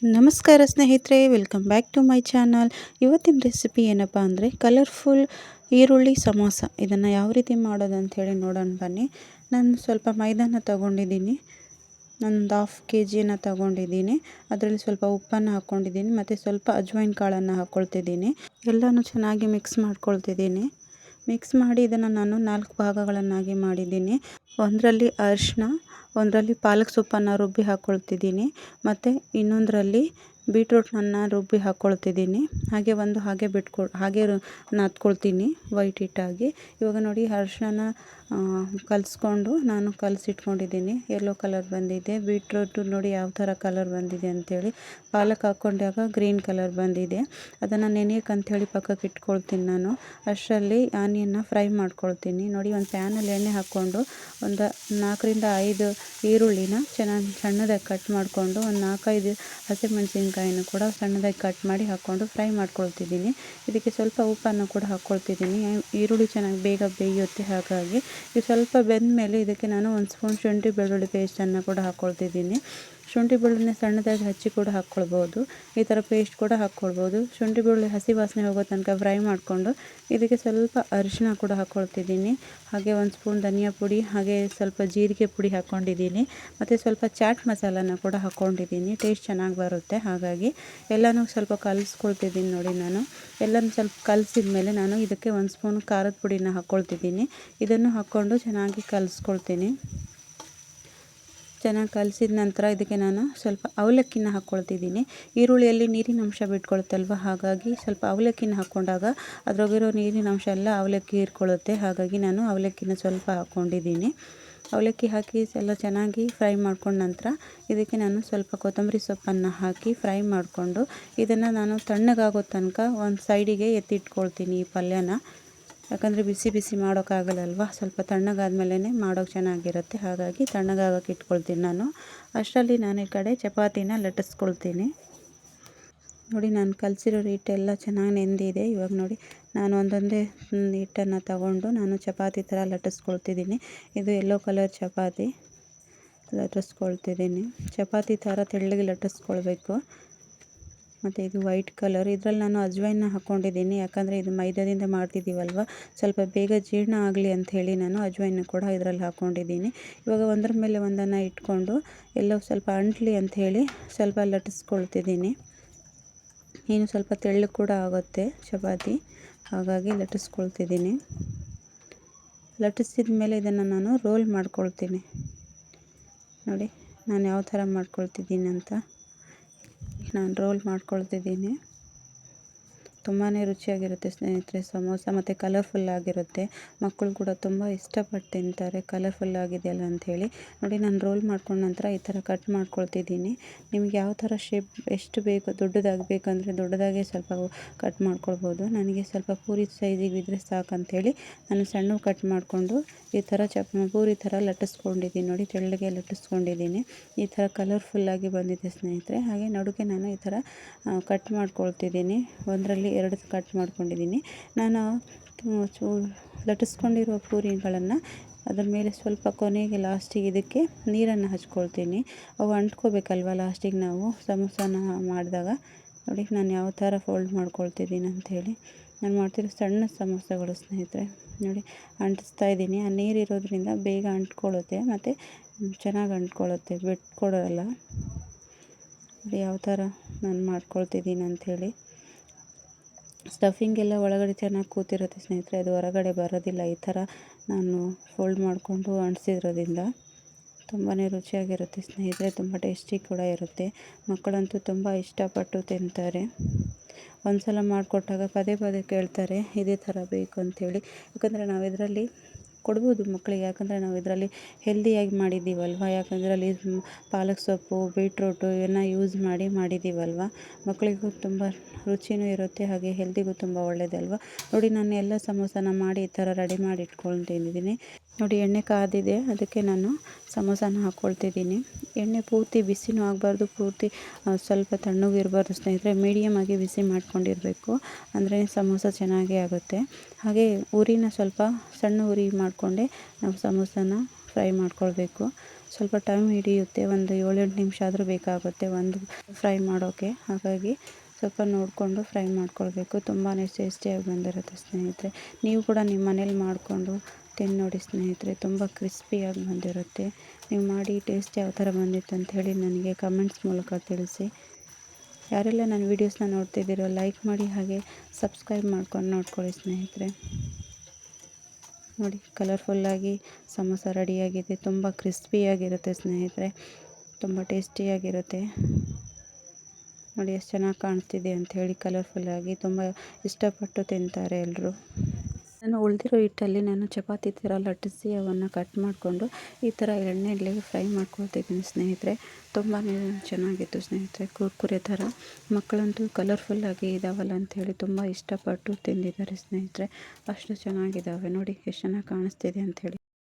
ನಮಸ್ಕಾರ ಸ್ನೇಹಿತರೆ, welcome back to my channel. ಇವತ್ತಿನ ರೆಸಿಪಿ ಏನಪ್ಪ ಅಂದರೆ ಕಲರ್ಫುಲ್ ಈರುಳ್ಳಿ ಸಮೋಸ. ಇದನ್ನು ಯಾವ ರೀತಿ ಮಾಡೋದು ಅಂಥೇಳಿ ನೋಡೋಣ ಬನ್ನಿ. ನಾನು ಸ್ವಲ್ಪ ಮೈದಾನ ತೊಗೊಂಡಿದ್ದೀನಿ. ನಾನೊಂದು ಹಾಫ್ KGನ ತೊಗೊಂಡಿದ್ದೀನಿ. ಅದರಲ್ಲಿ ಸ್ವಲ್ಪ ಉಪ್ಪನ್ನು ಹಾಕ್ಕೊಂಡಿದ್ದೀನಿ ಮತ್ತು ಸ್ವಲ್ಪ ಅಜ್ವೈನ್ ಕಾಳನ್ನು ಹಾಕ್ಕೊಳ್ತಿದ್ದೀನಿ. ಎಲ್ಲನೂ ಚೆನ್ನಾಗಿ ಮಿಕ್ಸ್ ಮಾಡ್ಕೊಳ್ತಿದ್ದೀನಿ. ಮಿಕ್ಸ್ ಮಾಡಿ ಇದನ್ನು ನಾನು 4 ಭಾಗಗಳನ್ನಾಗಿ ಮಾಡಿದ್ದೀನಿ. ಒಂದರಲ್ಲಿ ಅರಿಶಿನ, ಒಂದರಲ್ಲಿ ಪಾಲಕ್ ಸೊಪ್ಪನ್ನು ರುಬ್ಬಿ ಹಾಕ್ಕೊಳ್ತಿದ್ದೀನಿ ಮತ್ತು ಇನ್ನೊಂದರಲ್ಲಿ ಬೀಟ್ರೂಟ್ನನ್ನು ರುಬ್ಬಿ ಹಾಕ್ಕೊಳ್ತಿದ್ದೀನಿ. ಹಾಗೆ ನಾದ್ಕೊಳ್ತೀನಿ ವೈಟ್ ಹಿಟ್ಟಾಗಿ. ಇವಾಗ ನೋಡಿ, ಅರಿಶಿನ ಕಲಿಸ್ಕೊಂಡು ನಾನು ಕಲಸಿಟ್ಕೊಂಡಿದ್ದೀನಿ. ಯೆಲ್ಲೋ ಕಲರ್ ಬಂದಿದೆ. ಬೀಟ್ರೂಟು ನೋಡಿ ಯಾವ ಥರ ಕಲರ್ ಬಂದಿದೆ ಅಂಥೇಳಿ. ಪಾಲಕ್ ಹಾಕ್ಕೊಂಡಾಗ ಗ್ರೀನ್ ಕಲರ್ ಬಂದಿದೆ. ಅದನ್ನು ನೆನೆಯೋಕೆ ಅಂಥೇಳಿ ಪಕ್ಕಕ್ಕೆ ಇಟ್ಕೊಳ್ತೀನಿ ನಾನು. ಅಷ್ಟರಲ್ಲಿ ಆನಿಯನ್ನ ಫ್ರೈ ಮಾಡ್ಕೊಳ್ತೀನಿ. ನೋಡಿ, ಒಂದು ಪ್ಯಾನಲ್ಲಿ ಎಣ್ಣೆ ಹಾಕ್ಕೊಂಡು ಒಂದು 4ರಿಂದ 5 ಈರುಳ್ಳಿನ ಚೆನ್ನಾಗಿ ಸಣ್ಣದಾಗಿ ಕಟ್ ಮಾಡಿಕೊಂಡು, ಒಂದು 4-5 ಹಸಿಮೆಣಸಿನ್ಕಾಯಿನೂ ಕೂಡ ಸಣ್ಣದಾಗಿ ಕಟ್ ಮಾಡಿ ಹಾಕ್ಕೊಂಡು ಫ್ರೈ ಮಾಡ್ಕೊಳ್ತಿದ್ದೀನಿ. ಇದಕ್ಕೆ ಸ್ವಲ್ಪ ಉಪ್ಪನ್ನು ಕೂಡ ಹಾಕ್ಕೊಳ್ತಿದ್ದೀನಿ. ಈರುಳ್ಳಿ ಚೆನ್ನಾಗಿ ಬೇಗ ಬೇಯುತ್ತೆ. ಹಾಗಾಗಿ ಇದು ಸ್ವಲ್ಪ ಬೆಂದ ಮೇಲೆ ಇದಕ್ಕೆ ನಾನು 1 ಸ್ಪೂನ್ ಶುಂಠಿ ಬೆಳ್ಳುಳ್ಳಿ ಪೇಸ್ಟನ್ನು ಕೂಡ ಹಾಕ್ಕೊಳ್ತಿದ್ದೀನಿ. ಶುಂಠಿ ಬೆಳ್ಳುಳ್ಳಿನ ಸಣ್ಣದಾಗಿ ಹಚ್ಚಿ ಕೂಡ ಹಾಕ್ಕೊಳ್ಬೋದು. ಈ ಥರ ಪೇಸ್ಟ್ ಕೂಡ ಹಾಕ್ಕೊಳ್ಬೋದು. ಶುಂಠಿ ಬೆಳ್ಳುಳ್ಳಿ ಹಸಿ ವಾಸನೆ ಹೋಗೋ ತನಕ ಫ್ರೈ ಮಾಡಿಕೊಂಡು ಇದಕ್ಕೆ ಸ್ವಲ್ಪ ಅರಿಶಿನ ಕೂಡ ಹಾಕ್ಕೊಳ್ತಿದ್ದೀನಿ. ಹಾಗೆ 1 ಸ್ಪೂನ್ ಧನಿಯಾ ಪುಡಿ, ಹಾಗೆ ಸ್ವಲ್ಪ ಜೀರಿಗೆ ಪುಡಿ ಹಾಕ್ಕೊಂಡಿದ್ದೀನಿ ಮತ್ತು ಸ್ವಲ್ಪ ಚಾಟ್ ಮಸಾಲನ ಕೂಡ ಹಾಕ್ಕೊಂಡಿದ್ದೀನಿ. ಟೇಸ್ಟ್ ಚೆನ್ನಾಗಿ ಬರುತ್ತೆ. ಹಾಗಾಗಿ ಎಲ್ಲನೂ ಸ್ವಲ್ಪ ಕಲಿಸ್ಕೊಳ್ತಿದ್ದೀನಿ. ನೋಡಿ, ನಾನು ಎಲ್ಲನೂ ಸ್ವಲ್ಪ ಕಲಸಿದ ಮೇಲೆ ನಾನು ಇದಕ್ಕೆ 1 ಸ್ಪೂನ್ ಖಾರದ ಪುಡಿನ ಹಾಕ್ಕೊಳ್ತಿದ್ದೀನಿ. ಇದನ್ನು ಹಾಕ್ಕೊಂಡು ಚೆನ್ನಾಗಿ ಕಲಿಸ್ಕೊಳ್ತೀನಿ. ಚೆನ್ನಾಗಿ ಕಲಸಿದ ನಂತರ ಇದಕ್ಕೆ ನಾನು ಸ್ವಲ್ಪ ಅವಲಕ್ಕಿನ ಹಾಕ್ಕೊಳ್ತಿದ್ದೀನಿ. ಈರುಳ್ಳಿಯಲ್ಲಿ ನೀರಿನ ಅಂಶ ಬಿಟ್ಕೊಳುತ್ತಲ್ವ, ಹಾಗಾಗಿ ಸ್ವಲ್ಪ ಅವಲಕ್ಕಿನ ಹಾಕ್ಕೊಂಡಾಗ ಅದರೊಳಗಿರೋ ನೀರಿನ ಅಂಶ ಎಲ್ಲ ಅವಲಕ್ಕಿ ಹೀರ್ಕೊಳ್ಳುತ್ತೆ. ಹಾಗಾಗಿ ನಾನು ಅವಲಕ್ಕಿನ ಸ್ವಲ್ಪ ಹಾಕ್ಕೊಂಡಿದ್ದೀನಿ. ಅವಲಕ್ಕಿ ಹಾಕಿ ಎಲ್ಲ ಚೆನ್ನಾಗಿ ಫ್ರೈ ಮಾಡ್ಕೊಂಡ ನಂತರ ಇದಕ್ಕೆ ನಾನು ಸ್ವಲ್ಪ ಕೊತ್ತಂಬರಿ ಸೊಪ್ಪನ್ನು ಹಾಕಿ ಫ್ರೈ ಮಾಡಿಕೊಂಡು ಇದನ್ನು ನಾನು ತಣ್ಣಗಾಗೋ ತನಕ ಒಂದು ಸೈಡಿಗೆ ಎತ್ತಿಟ್ಕೊಳ್ತೀನಿ ಈ ಪಲ್ಯನ. ಯಾಕಂದರೆ ಬಿಸಿ ಬಿಸಿ ಮಾಡೋಕ್ಕಾಗಲ್ಲಲ್ವ, ಸ್ವಲ್ಪ ತಣ್ಣಗಾದ್ಮೇಲೆ ಮಾಡೋಕ್ಕೆ ಚೆನ್ನಾಗಿರುತ್ತೆ. ಹಾಗಾಗಿ ತಣ್ಣಗಾಗೋಕ್ಕೆ ಇಟ್ಕೊಳ್ತೀನಿ ನಾನು. ಅಷ್ಟರಲ್ಲಿ ನಾನು ಈ ಕಡೆ ಚಪಾತಿನ ಲಟ್ಟಿಸ್ಕೊಳ್ತೀನಿ. ನೋಡಿ, ನಾನು ಕಲಸಿರೋ ಹಿಟ್ಟೆಲ್ಲ ಚೆನ್ನಾಗಿ ನೆಂದಿದೆ. ಇವಾಗ ನೋಡಿ, ನಾನು ಒಂದೊಂದೇ ಹಿಟ್ಟನ್ನು ತಗೊಂಡು ನಾನು ಚಪಾತಿ ಥರ ಲಟ್ಟಿಸ್ಕೊಳ್ತಿದ್ದೀನಿ. ಇದು ಯೆಲ್ಲೋ ಕಲರ್ ಚಪಾತಿ ಲಟ್ಟಿಸ್ಕೊಳ್ತಿದ್ದೀನಿ. ಚಪಾತಿ ಥರ ತೆಳ್ಳಗೆ ಲಟ್ಟಿಸ್ಕೊಳ್ಬೇಕು. ಮತ್ತು ಇದು ವೈಟ್ ಕಲರ್. ಇದರಲ್ಲಿ ನಾನು ಅಜ್ವೈನ ಹಾಕ್ಕೊಂಡಿದ್ದೀನಿ. ಯಾಕಂದರೆ ಇದು ಮೈದಾದಿಂದ ಮಾಡ್ತಿದ್ದೀವಲ್ವ, ಸ್ವಲ್ಪ ಬೇಗ ಜೀರ್ಣ ಆಗಲಿ ಅಂಥೇಳಿ ನಾನು ಅಜ್ವೈನ ಕೂಡ ಇದರಲ್ಲಿ ಹಾಕ್ಕೊಂಡಿದ್ದೀನಿ. ಇವಾಗ ಒಂದರ ಮೇಲೆ ಒಂದನ್ನು ಇಟ್ಕೊಂಡು ಎಲ್ಲೋ ಸ್ವಲ್ಪ ಅಂಟಲಿ ಅಂಥೇಳಿ ಸ್ವಲ್ಪ ಲಟ್ಟಿಸ್ಕೊಳ್ತಿದ್ದೀನಿ. ಇನ್ನು ಸ್ವಲ್ಪ ತೆಳ್ಳಗೆ ಕೂಡ ಆಗುತ್ತೆ ಚಪಾತಿ, ಹಾಗಾಗಿ ಲಟ್ಟಿಸ್ಕೊಳ್ತಿದ್ದೀನಿ. ಲಟ್ಟಿಸಿದ ಮೇಲೆ ಇದನ್ನು ನಾನು ರೋಲ್ ಮಾಡ್ಕೊಳ್ತೀನಿ. ನೋಡಿ, ನಾನು ಯಾವ ಥರ ಮಾಡ್ಕೊಳ್ತಿದ್ದೀನಿ ಅಂತ. ನಾನು ರೋಲ್ ಮಾಡ್ಕೊಳ್ತಿದ್ದೀನಿ. ತುಂಬಾ ರುಚಿಯಾಗಿರುತ್ತೆ ಸ್ನೇಹಿತರೆ ಸಮೋಸ, ಮತ್ತು ಕಲರ್ಫುಲ್ಲಾಗಿರುತ್ತೆ. ಮಕ್ಕಳು ಕೂಡ ತುಂಬ ಇಷ್ಟಪಟ್ಟು ತಿಂತಾರೆ, ಕಲರ್ಫುಲ್ಲಾಗಿದೆಯಲ್ಲ ಅಂಥೇಳಿ. ನೋಡಿ, ನಾನು ರೋಲ್ ಮಾಡ್ಕೊಂಡ ನಂತರ ಈ ಥರ ಕಟ್ ಮಾಡ್ಕೊಳ್ತಿದ್ದೀನಿ. ನಿಮ್ಗೆ ಯಾವ ಥರ ಶೇಪ್ ಎಷ್ಟು ಬೇಕು, ದೊಡ್ಡದಾಗಿ ಬೇಕಂದರೆ ದೊಡ್ಡದಾಗೆ ಸ್ವಲ್ಪ ಕಟ್ ಮಾಡ್ಕೊಳ್ಬೋದು. ನನಗೆ ಸ್ವಲ್ಪ ಪೂರಿ ಸೈಜಿಗೆ ಇದ್ದರೆ ಸಾಕಂಥೇಳಿ ನಾನು ಸಣ್ಣ ಕಟ್ ಮಾಡಿಕೊಂಡು ಈ ಥರ ಪೂರಿ ಥರ ಲಟ್ಟಿಸ್ಕೊಂಡಿದ್ದೀನಿ. ನೋಡಿ, ತೆಳ್ಳಗೆ ಲಟ್ಟಿಸ್ಕೊಂಡಿದ್ದೀನಿ. ಈ ಥರ ಕಲರ್ಫುಲ್ಲಾಗಿ ಬಂದಿದೆ ಸ್ನೇಹಿತರೆ. ಹಾಗೆ ನಡುಗೆ ನಾನು ಈ ಥರ ಕಟ್ ಮಾಡ್ಕೊಳ್ತಿದ್ದೀನಿ. ಒಂದರಲ್ಲಿ 2 ಕಟ್ ಮಾಡ್ಕೊಂಡಿದ್ದೀನಿ. ನಾನು ಲಟ್ಟಿಸ್ಕೊಂಡಿರೋ ಪೂರಿಗಳನ್ನು ಅದ್ರ ಮೇಲೆ ಸ್ವಲ್ಪ ಕೊನೆಗೆ ಲಾಸ್ಟಿಗೆ ಇದಕ್ಕೆ ನೀರನ್ನು ಹಚ್ಕೊಳ್ತೀನಿ. ಅವು ಅಂಟ್ಕೋಬೇಕಲ್ವ ಲಾಸ್ಟಿಗೆ ನಾವು ಸಮೋಸನ ಮಾಡಿದಾಗ. ನೋಡಿ, ನಾನು ಯಾವ ಥರ ಫೋಲ್ಡ್ ಮಾಡ್ಕೊಳ್ತಿದ್ದೀನಿ ಅಂಥೇಳಿ. ನಾನು ಮಾಡ್ತಿರೋ ಸಣ್ಣ ಸಮೋಸಗಳು ಸ್ನೇಹಿತರೆ. ನೋಡಿ, ಅಂಟಿಸ್ತಾ ಇದ್ದೀನಿ. ಆ ನೀರಿರೋದ್ರಿಂದ ಬೇಗ ಅಂಟ್ಕೊಳ್ಳುತ್ತೆ ಮತ್ತು ಚೆನ್ನಾಗಿ ಅಂಟ್ಕೊಳ್ಳುತ್ತೆ, ಬಿಟ್ಕೊಡಲ್ಲ. ಯಾವ ಥರ ನಾನು ಮಾಡ್ಕೊಳ್ತಿದ್ದೀನಿ ಅಂಥೇಳಿ. ಸ್ಟಫಿಂಗ್ ಎಲ್ಲ ಒಳಗಡೆ ಚೆನ್ನಾಗಿ ಕೂತಿರುತ್ತೆ ಸ್ನೇಹಿತರೆ, ಅದು ಹೊರಗಡೆ ಬರೋದಿಲ್ಲ. ಈ ಥರ ನಾನು ಫೋಲ್ಡ್ ಮಾಡಿಕೊಂಡು ಅಂಟಿಸಿರೋದ್ರಿಂದ ತುಂಬಾ ರುಚಿಯಾಗಿರುತ್ತೆ ಸ್ನೇಹಿತರೆ. ತುಂಬ ಟೇಸ್ಟಿ ಕೂಡ ಇರುತ್ತೆ. ಮಕ್ಕಳಂತೂ ತುಂಬ ಇಷ್ಟಪಟ್ಟು ತಿಂತಾರೆ. ಒಂದು ಸಲ ಮಾಡಿಕೊಟ್ಟಾಗ ಪದೇ ಪದೇ ಕೇಳ್ತಾರೆ ಇದೇ ಥರ ಬೇಕು ಅಂಥೇಳಿ. ಯಾಕಂದರೆ ನಾವು ಇದರಲ್ಲಿ ಕೊಡ್ಬೋದು ಮಕ್ಕಳಿಗೆ, ಯಾಕಂದರೆ ನಾವು ಇದರಲ್ಲಿ ಹೆಲ್ದಿಯಾಗಿ ಮಾಡಿದ್ದೀವಲ್ವ. ಯಾಕಂದರೆ ಅಲ್ಲಿ ಪಾಲಕ್ ಸೊಪ್ಪು, ಬೀಟ್ರೂಟು ಇವನ್ನ ಯೂಸ್ ಮಾಡಿದ್ದೀವಲ್ವ. ಮಕ್ಕಳಿಗೂ ತುಂಬ ರುಚಿನೂ ಇರುತ್ತೆ, ಹಾಗೆ ಹೆಲ್ದಿಗೂ ತುಂಬ ಒಳ್ಳೆಯದಲ್ವ. ನೋಡಿ, ನಾನು ಎಲ್ಲ ಸಮೋಸನ ಮಾಡಿ ಈ ಥರ ರೆಡಿ ಮಾಡಿ ಇಟ್ಕೊಳ್ತಿದ್ದೀನಿ. ನೋಡಿ, ಎಣ್ಣೆ ಕಾದಿದೆ, ಅದಕ್ಕೆ ನಾನು ಸಮೋಸನ ಹಾಕ್ಕೊಳ್ತಿದ್ದೀನಿ. ಎಣ್ಣೆ ಪೂರ್ತಿ ಬಿಸಿನೂ ಆಗಬಾರ್ದು, ಪೂರ್ತಿ ಸ್ವಲ್ಪ ತಣ್ಣಗೂ ಇರಬಾರ್ದು ಸ್ನೇಹಿತರೆ. ಮೀಡಿಯಮಾಗಿ ಬಿಸಿ ಮಾಡ್ಕೊಂಡಿರಬೇಕು, ಅಂದರೆ ಸಮೋಸ ಚೆನ್ನಾಗೇ ಆಗುತ್ತೆ. ಹಾಗೆ ಉರಿನ ಸ್ವಲ್ಪ ಸಣ್ಣ ಉರಿ ಮಾಡಿಕೊಂಡೆ ನಾವು ಸಮೋಸನ ಫ್ರೈ ಮಾಡ್ಕೊಳ್ಬೇಕು. ಸ್ವಲ್ಪ ಟೈಮ್ ಹಿಡಿಯುತ್ತೆ, ಒಂದು 7-8 ನಿಮಿಷ ಆದರೂ ಬೇಕಾಗುತ್ತೆ ಒಂದು ಫ್ರೈ ಮಾಡೋಕ್ಕೆ. ಹಾಗಾಗಿ ಸ್ವಲ್ಪ ನೋಡಿಕೊಂಡು ಫ್ರೈ ಮಾಡ್ಕೊಳ್ಬೇಕು. ತುಂಬಾ ಟೇಸ್ಟಿಯಾಗಿ ಬಂದಿರುತ್ತೆ ಸ್ನೇಹಿತರೆ. ನೀವು ಕೂಡ ನಿಮ್ಮ ಮನೇಲಿ ಮಾಡಿಕೊಂಡು ತಿಂದು ನೋಡಿ ಸ್ನೇಹಿತರೆ, ತುಂಬ ಕ್ರಿಸ್ಪಿಯಾಗಿ ಬಂದಿರುತ್ತೆ. ನೀವು ಮಾಡಿ ಟೇಸ್ಟ್ ಯಾವ ಥರ ಬಂದಿತ್ತು ಅಂತ ಹೇಳಿ ನನಗೆ ಕಮೆಂಟ್ಸ್ ಮೂಲಕ ತಿಳಿಸಿ. ಯಾರೆಲ್ಲ ನನ್ನ ವೀಡಿಯೋಸ್ನ ನೋಡ್ತಿದ್ದೀರೋ ಲೈಕ್ ಮಾಡಿ, ಹಾಗೆ ಸಬ್ಸ್ಕ್ರೈಬ್ ಮಾಡ್ಕೊಂಡು ನೋಡ್ಕೊಳ್ಳಿ ಸ್ನೇಹಿತರೆ. ನೋಡಿ, ಕಲರ್ಫುಲ್ಲಾಗಿ ಸಮೋಸ ರೆಡಿಯಾಗಿದೆ. ತುಂಬ ಕ್ರಿಸ್ಪಿಯಾಗಿರುತ್ತೆ ಸ್ನೇಹಿತರೆ, ತುಂಬ ಟೇಸ್ಟಿಯಾಗಿರುತ್ತೆ. ನೋಡಿ ಎಷ್ಟು ಚೆನ್ನಾಗಿ ಕಾಣಿಸ್ತಿದೆ ಅಂಥೇಳಿ, ಕಲರ್ಫುಲ್ಲಾಗಿ ತುಂಬ ಇಷ್ಟಪಟ್ಟು ತಿಂತಾರೆ ಎಲ್ಲರೂ. ನಾನು ಉಳಿದಿರೋ ಹಿಟ್ಟಲ್ಲಿ ನಾನು ಚಪಾತಿ ಥರ ಲಟ್ಟಿಸಿ ಅವನ್ನು ಕಟ್ ಮಾಡಿಕೊಂಡು ಈ ಥರ ಎಣ್ಣೆಯಲ್ಲಿ ಫ್ರೈ ಮಾಡ್ಕೊಳ್ತಿದ್ದೀನಿ ಸ್ನೇಹಿತರೆ. ತುಂಬಾ ಚೆನ್ನಾಗಿತ್ತು ಸ್ನೇಹಿತರೆ, ಕುರ್ಕುರೆ ಥರ. ಮಕ್ಕಳಂತೂ ಕಲರ್ಫುಲ್ಲಾಗಿ ಇದ್ದಾವಲ್ಲ ಅಂಥೇಳಿ ತುಂಬ ಇಷ್ಟಪಟ್ಟು ತಿಂದಿದ್ದಾರೆ ಸ್ನೇಹಿತರೆ. ಅಷ್ಟು ಚೆನ್ನಾಗಿದ್ದಾವೆ ನೋಡಿ, ಎಷ್ಟು ಚೆನ್ನಾಗಿ ಕಾಣಿಸ್ತಿದೆ ಅಂಥೇಳಿ.